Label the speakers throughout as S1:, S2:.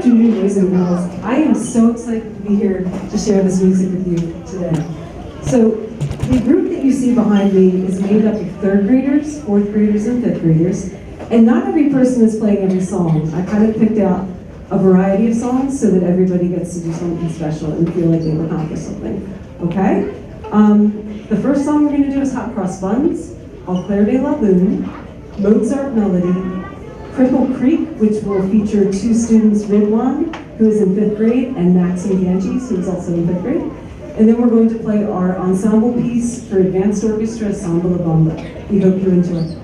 S1: afternoon, boys and girls. I am so excited to be here to share this music with you today. So, the group that you see behind me is made up of third graders, fourth graders, and fifth graders. And not every person is playing every song. I kind of picked out a variety of songs so that everybody gets to do something special and feel like they've accomplished something. Okay? The first song we're going to do is Hot Cross Buns, Au Clair de la Lune, Mozart Melody, Cripple Creek, which will feature two students, Ridwan, who is in 5th grade, and Maxim Ganges, who is also in 5th grade. And then we're going to play our ensemble piece for advanced orchestra, Samba La Bamba. We hope you enjoy.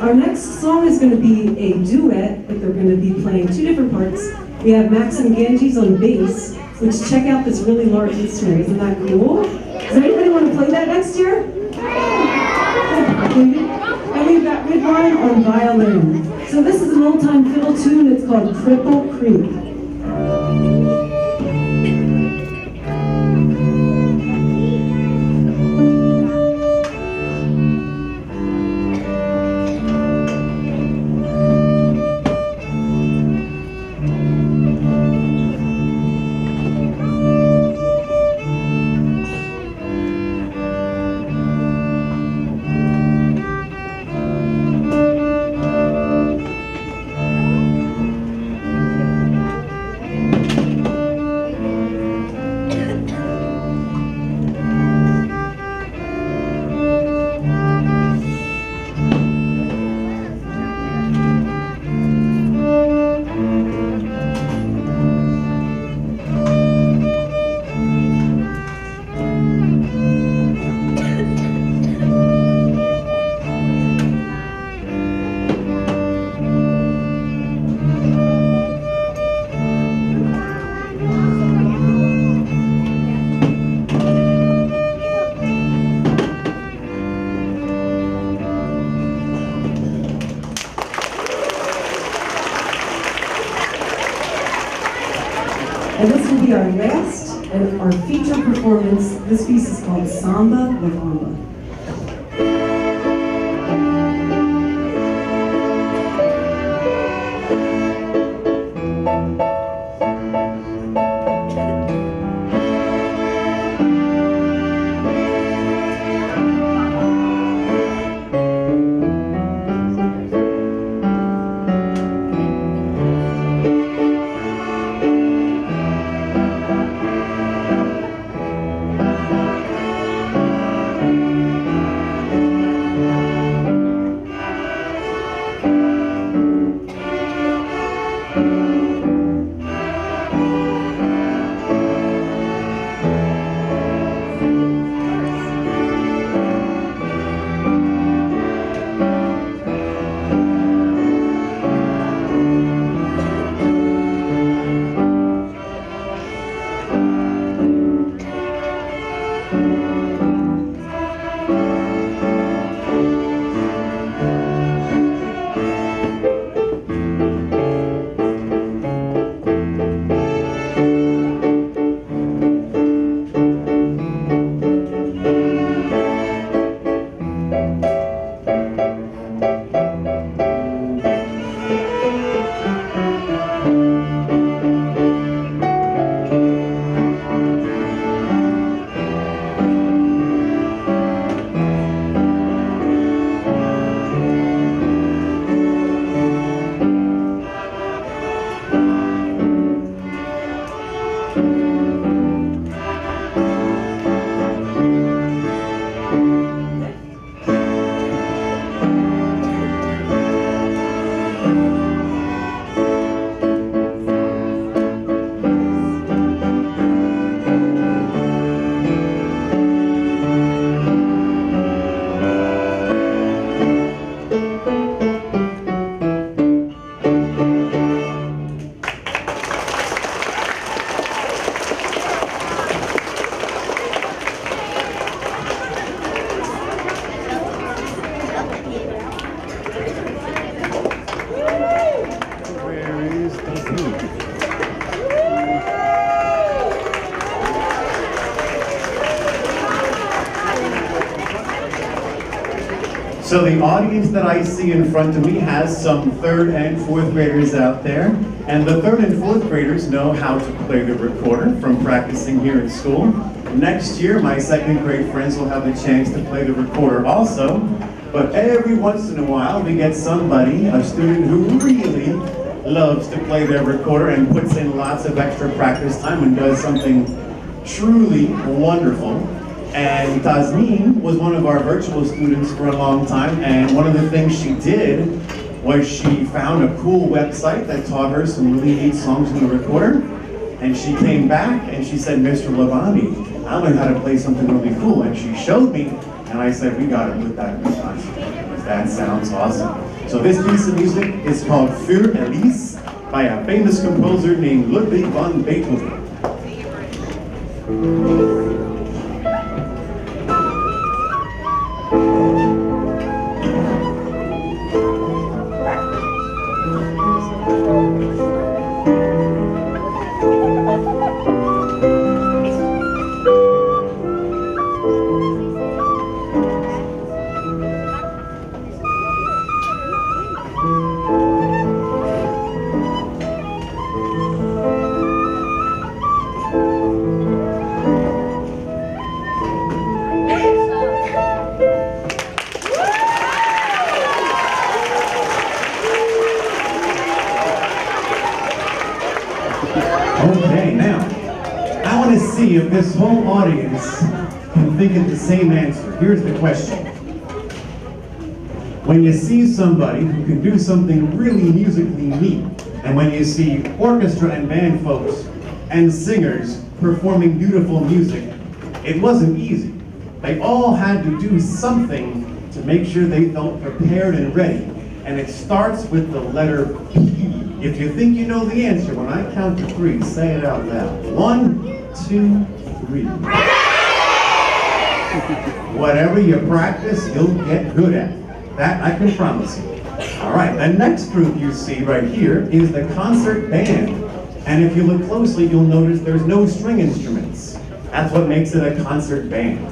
S1: Our next song is going to be a duet, but they're going to be playing two different parts. We have Maxim Ganges on bass, which check out this really large instrument. Isn't that cool? Does anybody want to play that next year? And we've got Ridwan on violin. So this is an old-time fiddle tune. It's called Cripple Creek. And this will be our last and our feature performance. This piece is called Samba La Bamba.
S2: So the audience that I see in front of me has some 3rd and 4th graders out there. And the 3rd and 4th graders know how to play the recorder from practicing here at school. Next year, my 2nd grade friends will have the chance to play the recorder also. But every once in a while, we get somebody, a student who really loves to play their recorder and puts in lots of extra practice time and does something truly wonderful. And Tasneem was one of our virtual students for a long time, and one of the things she did was she found a cool website that taught her some really neat songs in the recorder, and she came back and she said, Mr. Lavani, I learned how to play something really cool, and she showed me, and I said, we gotta put that in the concert, because that sounds awesome. So this piece of music is called Für Elise by a famous composer named Ludwig van Beethoven. Okay, now, I want to see if this whole audience can think of the same answer. Here's the question. When you see somebody who can do something really musically neat, and when you see orchestra and band folks and singers performing beautiful music, it wasn't easy. They all had to do something to make sure they felt prepared and ready. And it starts with the letter P. If you think you know the answer, when I count to 3, say it out loud. 1, 2, 3. Whatever you practice, you'll get good at. That I can promise you. All right, the next group you see right here is the concert band. And if you look closely, you'll notice there's no string instruments. That's what makes it a concert band.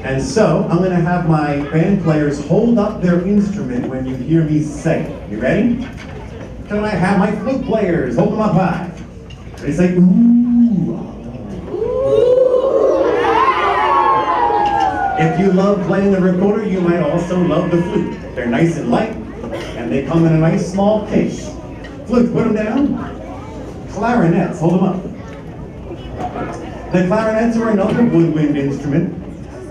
S2: And so, I'm gonna have my band players hold up their instrument when you hear me say it. You ready? Can I have my flute players hold them up high? They say, ooh. If you love playing the recorder, you might also love the flute. They're nice and light, and they come in a nice small case. Flutes, put them down. Clarinets, hold them up. The clarinets are another woodwind instrument,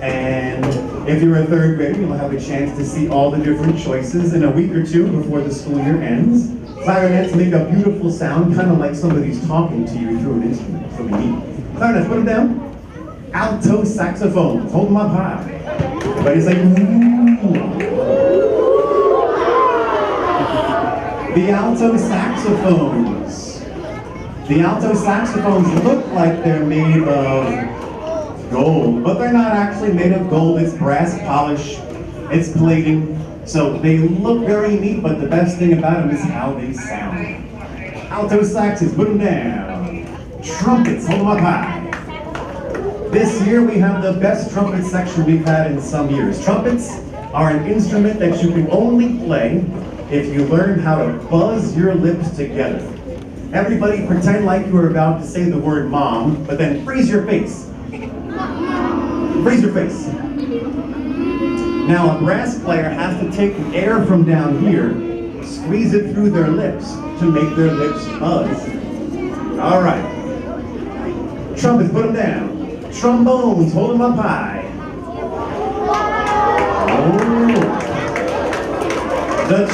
S2: and if you're a 3rd grader, you'll have a chance to see all the different choices in a week or 2 before the school year ends. Clarinets make a beautiful sound, kind of like somebody's talking to you through an instrument. It's really neat. Clarinets, put them down. Alto saxophones, hold them up high. Everybody's like, ooh. The alto saxophones. The alto saxophones look like they're made of gold, but they're not actually made of gold. It's brass polish, it's plating. So they look very neat, but the best thing about them is how they sound. Alto saxes, put them down. Trumpets, hold them up high. This year we have the best trumpet section we've had in some years. Trumpets are an instrument that you can only play if you learn how to buzz your lips together. Everybody pretend like you are about to say the word mom, but then freeze your face. Freeze your face. Now a brass player has to take the air from down here, squeeze it through their lips to make their lips buzz. All right. Trumpets, put them down. Trombones, hold them up high. Oh. The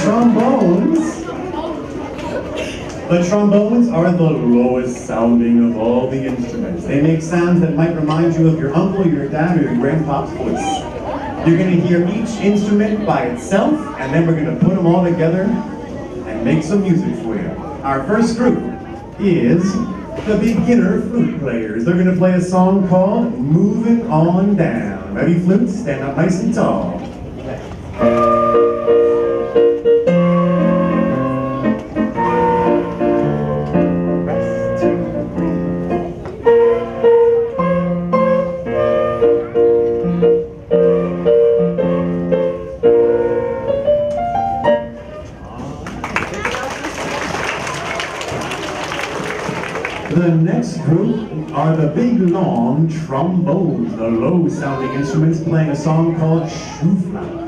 S2: trombones are the lowest sounding of all the instruments. They make sounds that might remind you of your uncle, your dad, or your grandpa's voice. You're going to hear each instrument by itself, and then we're going to put them all together and make some music for you. Our first group is the beginner flute players. They're going to play a song called Moving On Down. Ready, flutes? Stand up nice and tall. The next group are the big, long trombones, the low-sounding instruments playing a song called Shufla.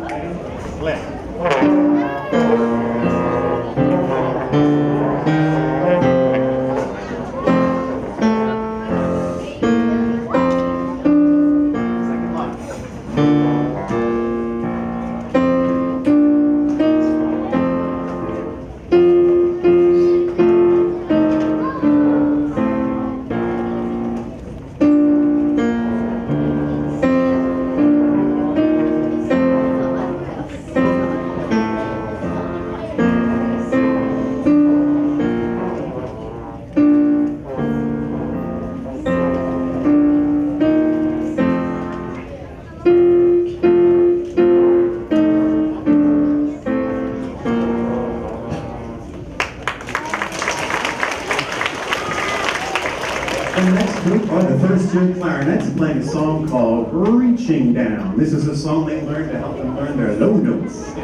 S2: The next group are the first-year clarinets playing a song called Reaching Down. This is a song they learned to help them learn their low notes.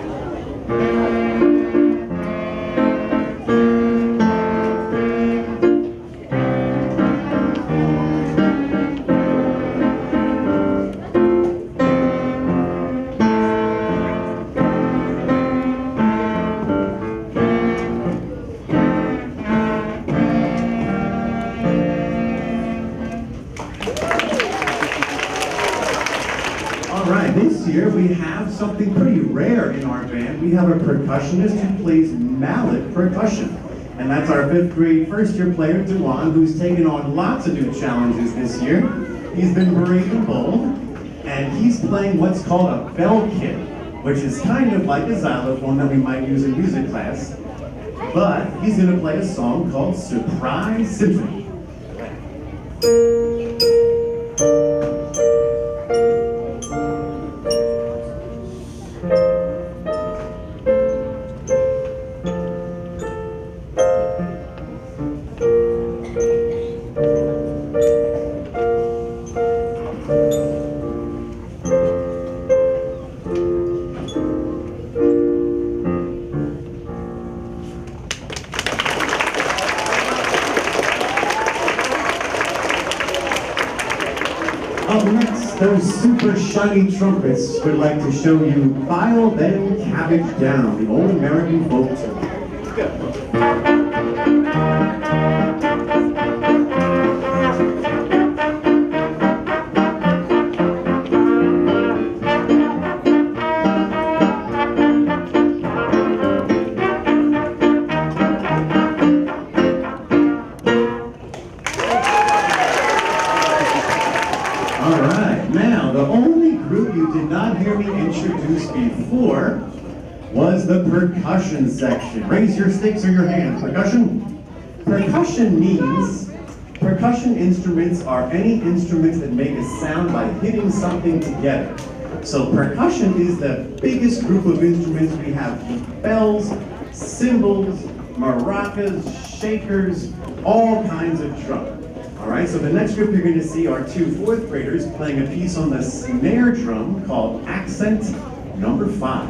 S2: This year we have something pretty rare in our band. We have a percussionist who plays mallet percussion. And that's our 5th grade first-year player, Duan, who's taken on lots of new challenges this year. He's been brave and bold, and he's playing what's called a bell kit, which is kind of like a xylophone that we might use in music class. But he's going to play a song called Surprise Symphony. Up next, those super shiny trumpets would like to show you File Them Cabbage Down, the old American folk tune. The only group you did not hear me introduce before was the percussion section. Raise your sticks or your hands. Percussion? Percussion means, percussion instruments are any instruments that make a sound by hitting something together. So percussion is the biggest group of instruments. We have bells, cymbals, maracas, shakers, all kinds of drum. All right, so the next group you're going to see are 2 4th graders playing a piece on the snare drum called Accent Number 5.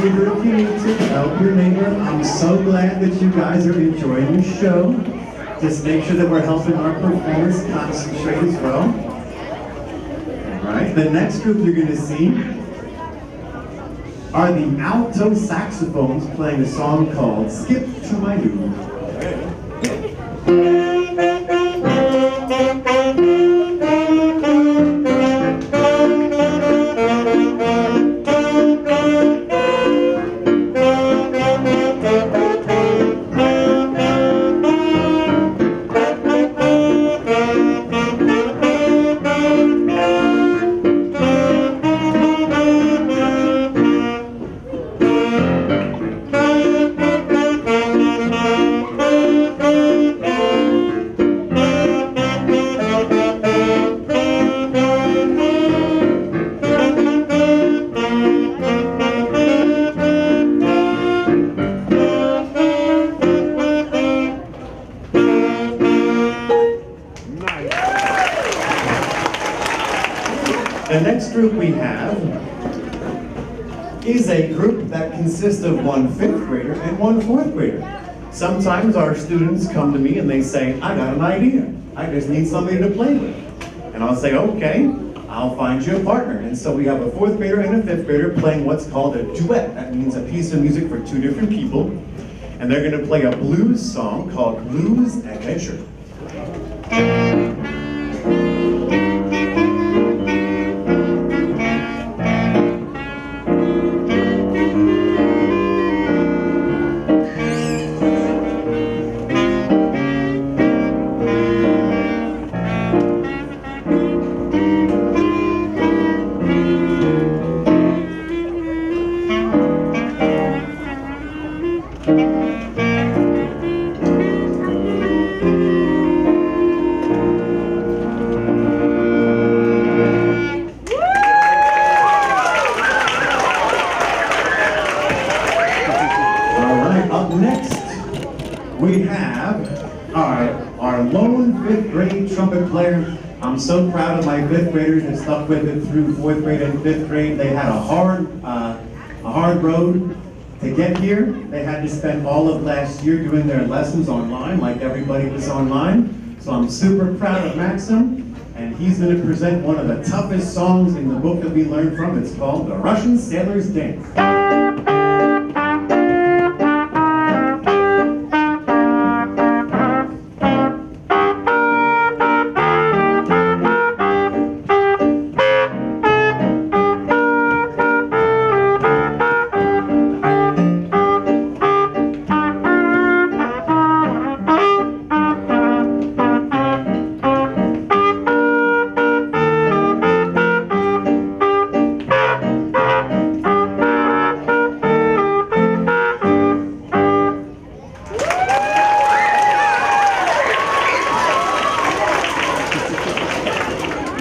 S2: neighbor if you need to. Help your neighbor. I'm so glad that you guys are enjoying the show. Just make sure that we're helping our performers concentrate as well. All right, the next group you're going to see are the alto saxophones playing a song called Skip to My Loo. The next group we have is a group that consists of one 5th grader and one 4th grader. Sometimes our students come to me and they say, I got an idea. I just need somebody to play with. And I'll say, okay, I'll find you a partner. And so we have a 4th grader and a 5th grader playing what's called a duet. That means a piece of music for 2 different people. And they're going to play a blues song called Blues Adventure. We have our lone 5th grade trumpet player. I'm so proud of my 5th graders that stuck with it through 4th grade and 5th grade. They had a hard road to get here. They had to spend all of last year doing their lessons online, like everybody was online. So I'm super proud of Maxim, and he's going to present one of the toughest songs in the book that we learned from. It's called The Russian Sailor's Dance.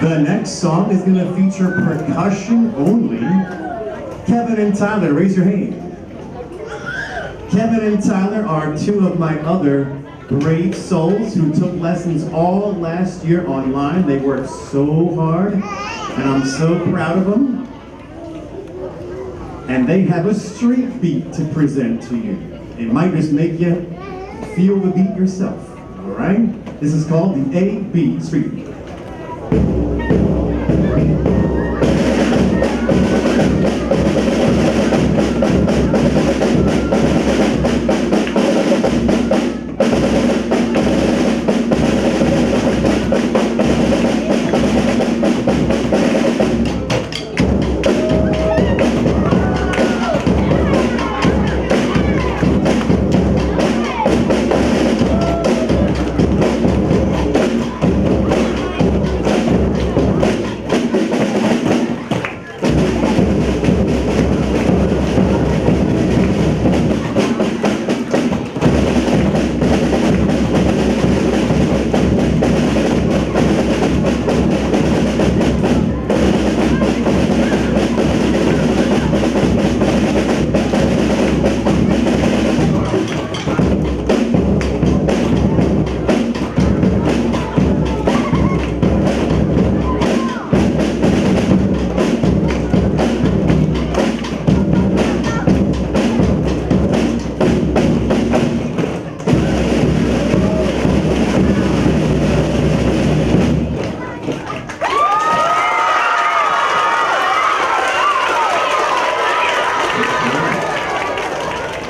S2: The next song is going to feature percussion only. Kevin and Tyler, raise your hand. Kevin and Tyler are 2 of my other brave souls who took lessons all last year online. They worked so hard, and I'm so proud of them. And they have a street beat to present to you. It might just make you feel the beat yourself, all right? This is called the A-B street beat.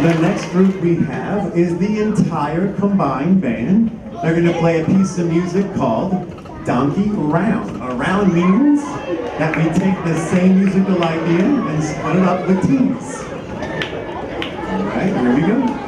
S2: The next group we have is the entire combined band. They're going to play a piece of music called Donkey Round. A round means that we take the same musical idea and split it up with teams. All right, here we go.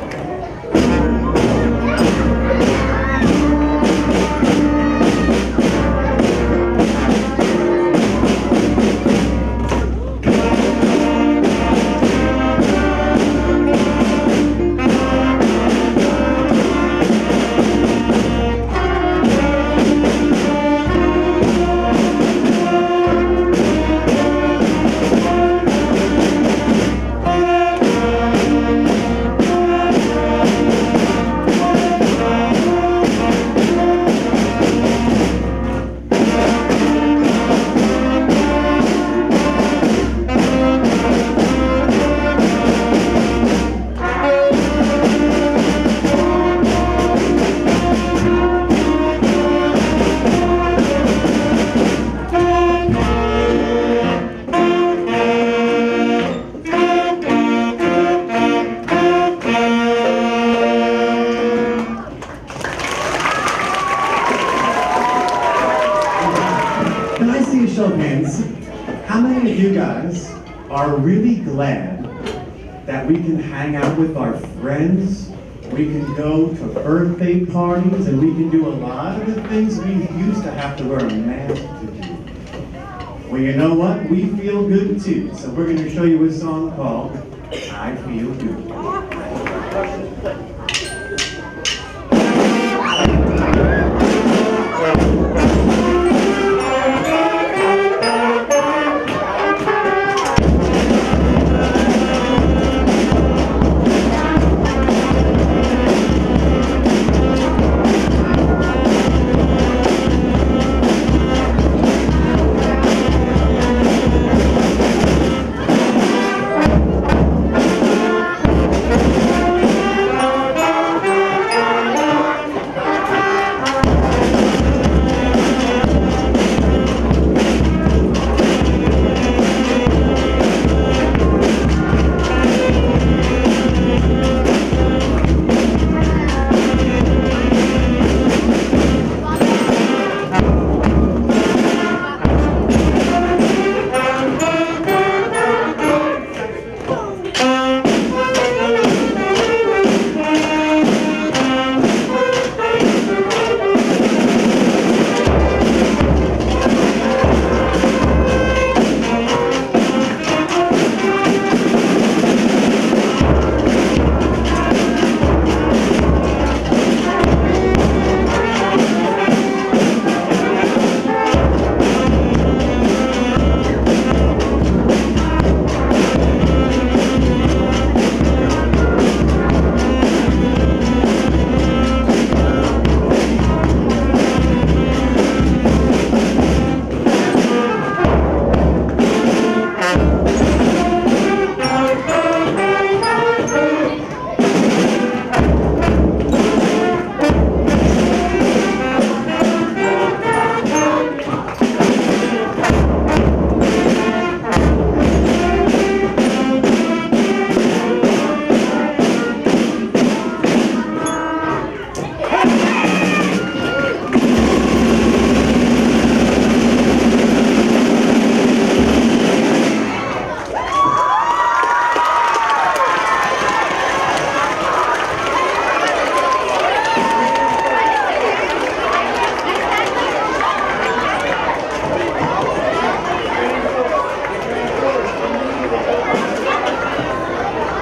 S2: Can I see a show of hands? How many of you guys are really glad that we can hang out with our friends, we can go to birthday parties, and we can do a lot of the things we used to have to wear a mask to do? Well, you know what? We feel good too. So we're going to show you a song called I Feel Good.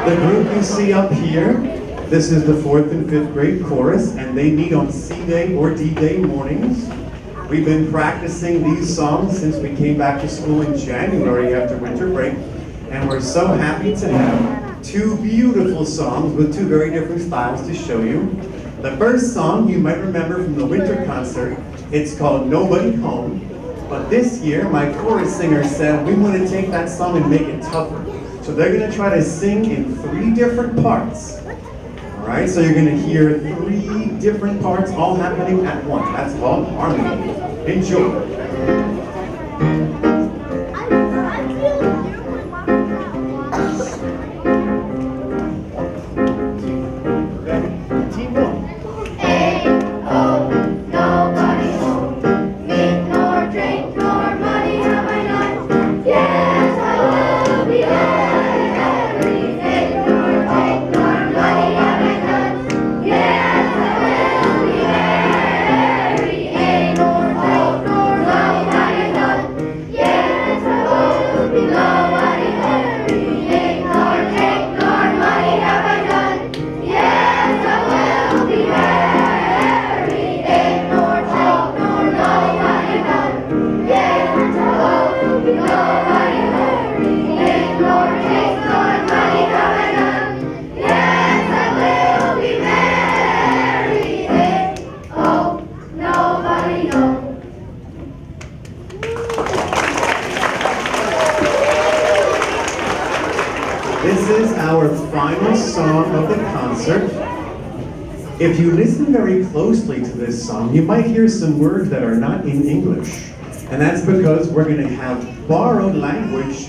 S2: The group you see up here, this is the 4th and 5th grade chorus, and they meet on C-Day or D-Day mornings. We've been practicing these songs since we came back to school in January after winter break, and we're so happy to have two beautiful songs with two very different styles to show you. The first song you might remember from the winter concert, it's called Nobody Home, but this year my chorus singer said we want to take that song and make it tougher. So they're going to try to sing in 3 different parts. All right, so you're going to hear 3 different parts all happening at once. That's called harmony. Enjoy. This is our final song of the concert. If you listen very closely to this song, you might hear some words that are not in English. And that's because we're going to have borrowed language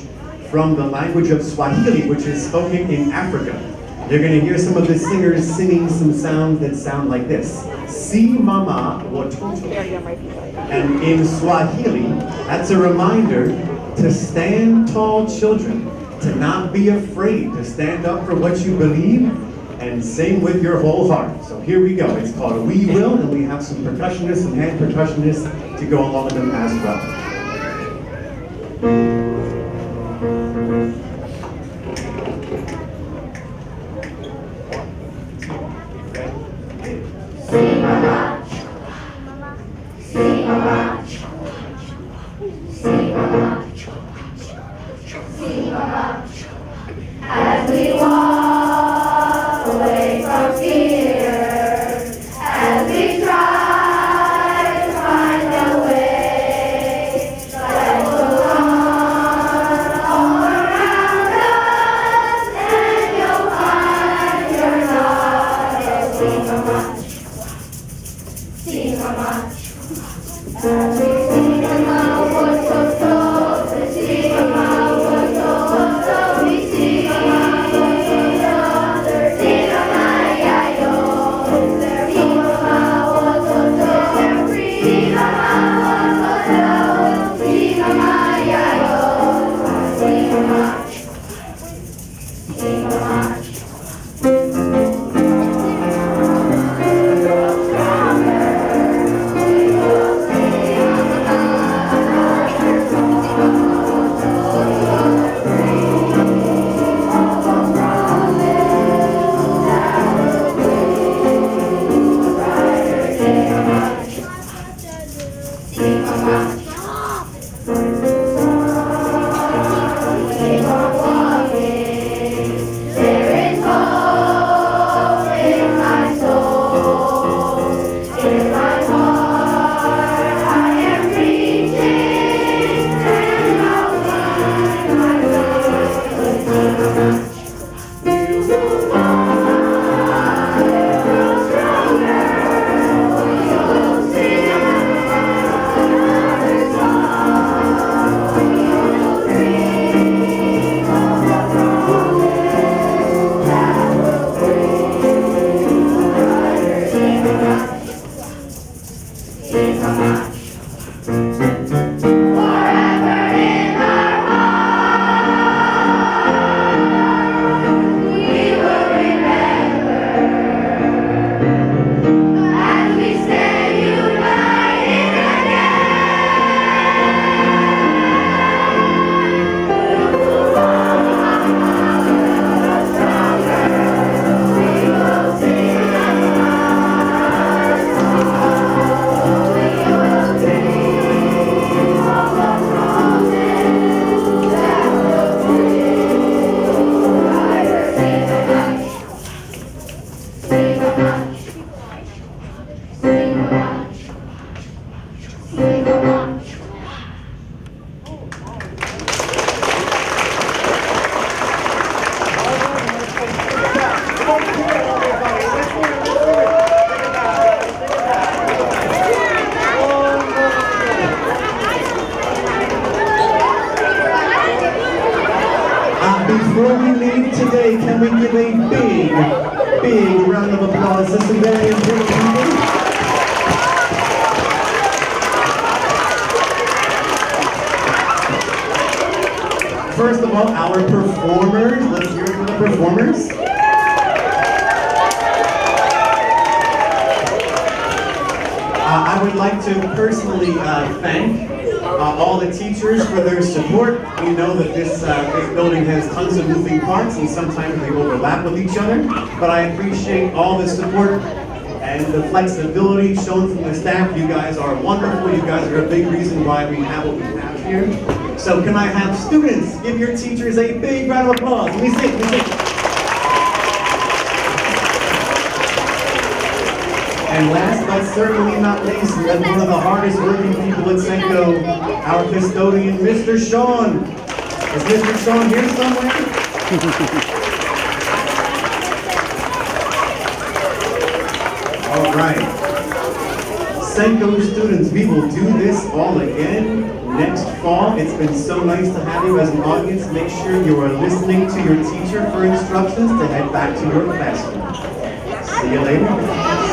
S2: from the language of Swahili, which is spoken in Africa. You're going to hear some of the singers singing some sounds that sound like this. Si mama watoto. And in Swahili, that's a reminder to stand tall, children, to not be afraid, to stand up for what you believe and sing with your whole heart. So here we go. It's called We Will, and we have some percussionists and hand percussionists to go along with them as well.
S3: As we walk away from fear, as we try to find a way, life goes on all around us, and you'll find you're not alone. Sing a march, as we sing about what's so close, sing about what's so close, we sing about what's so close, sing about yayo, sing about what's so close, sing about what's so close, sing about yayo, sing a march, sing a march.
S2: Before we leave today, can we give a big round of applause to some very important people? First of all, our performers. Let's hear it for the performers. I would like to personally thank all the teachers for their support. We know that this building has tons of moving parts and sometimes they overlap with each other, but I appreciate all the support and the flexibility shown from the staff. You guys are wonderful. You guys are a big reason why we have what we have here. So can I have students give your teachers a big round of applause? Let me see. And last but certainly not least, we have one of the hardest working people at Senkow, our custodian, Mr. Sean. Is Mr. Sean here somewhere? All right. Senkow students, we will do this all again next fall. It's been so nice to have you as an audience. Make sure you are listening to your teacher for instructions to head back to your classroom. See you later.